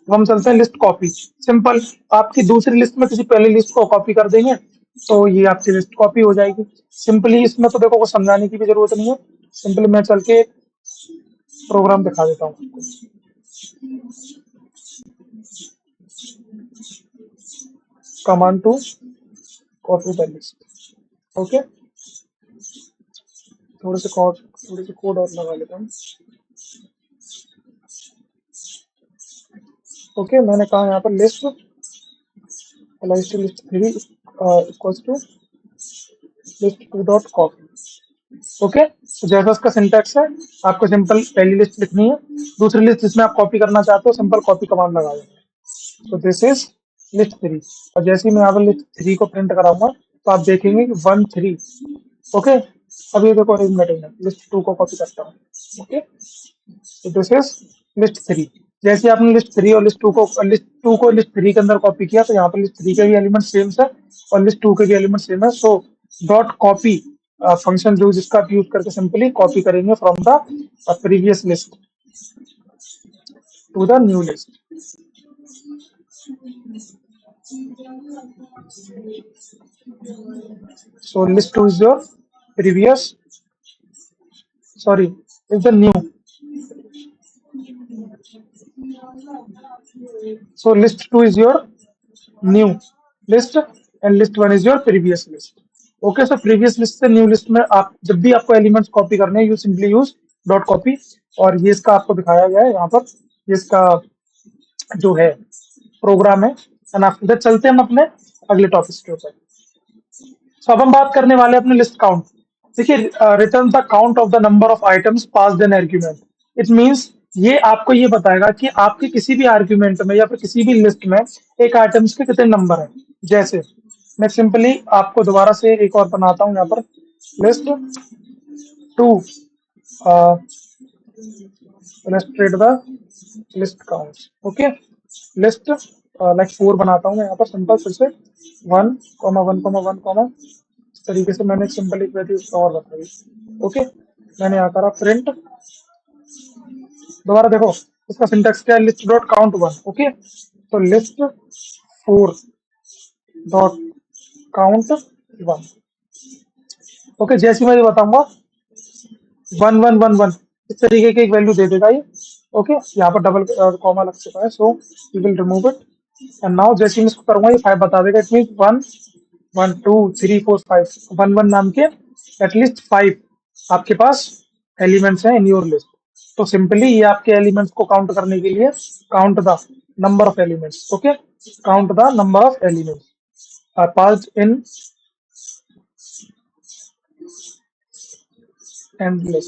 अब हम चलते हैं लिस्ट कॉपी। सिंपल, आपकी दूसरी लिस्ट में किसी पहली लिस्ट को कॉपी कर देंगे तो ये आपकी लिस्ट कॉपी हो जाएगी। सिंपली इसमें तो देखो कुछ समझाने की भी जरूरत नहीं है, सिंपली मैं चल के प्रोग्राम दिखा देता हूँ। Command to copy the list. Okay, थोड़े से कोड और लगा लेता हूँ। ओके, मैंने कहा यहाँ पर list list 3 equals to list 2 dot copy. Okay, तो जैसा उसका सिंटैक्स है, आपको सिंपल पहली लिस्ट लिखनी है, दूसरी लिस्ट जिसमें आप कॉपी करना चाहते हो सिंपल कॉपी कमांड लगा देंगे। तो दिस इज लिस्ट 3, और जैसे ही मैं यहाँ पर लिस्ट 3 को प्रिंट कराऊंगा तो आप देखेंगे कि 1 3। ओके, अब ये देखो एक मिनट लिस्ट 2 को कॉपी करता हूँ। ओके, तो दिस इज लिस्ट 3। जैसे आपने लिस्ट 3 और लिस्ट 2 को लिस्ट 3 के अंदर कॉपी किया तो यहाँ पर लिस्ट 3 के भी एलिमेंट सेम है और लिस्ट 2 के भी एलिमेंट सेम है। सो डॉट कॉपी फंक्शन जो जिसका आप यूज करके सिंपली कॉपी करेंगे from the previous list to the new list. So list 2 is your previous, sorry, is the new. So list 2 is your new list and list 1 is your previous list. Okay, so previous list से new list में आप जब भी आपको elements copy करने हैं, you simply use dot copy, और ये इसका आपको दिखाया गया है यहाँ पर, ये इसका जो है प्रोग्राम है। एंड आफ्टर दैट चलते हैं हम अपने अगले टॉपिक के ऊपर। तो अब हम बात करने वाले हैं अपने लिस्ट काउंट। देखिए, return the count of the number of items passed in argument. It means ये आपको ये बताएगा कि आपके किसी भी आर्गुमेंट में या फिर किसी भी लिस्ट में एक आइटम्स के कितने नंबर हैं। जैसे मैं सिंपली आपको दोबारा से एक और बनाता हूँ यहाँ पर, list 2 illustrate the list counts। Okay, list like 4 बनाता हूँ मैं यहाँ पर सिंपल, फिर से 1 1 1 इस तरीके से मैंने सिंपल एक वैल्यू और बताई। ओके, मैंने यहाँ करा प्रिंट, दोबारा देखो इसका सिंटैक्स क्या है, लिस्ट डॉट काउंट 1। ओके, तो लिस्ट 4 डॉट काउंट 1। ओके, जैसे मैं ये बताऊंगा 1 1 1 1 इस तरीके की एक वैल्यू दे देगा ये। ओके, यहाँ पर डबल कॉमा लग चुका है, so you will remove it. And now जैसे मैं इसको करूंगा ये 5 बता देगा। इट मीन 1 1 2 3 4 5 1 1 नाम के एटलीस्ट 5 आपके पास एलिमेंट्स हैं इन योर लिस्ट। तो सिंपली ये आपके एलिमेंट्स को काउंट करने के लिए count the number of elements. Okay, count the number of elements are passed in and list.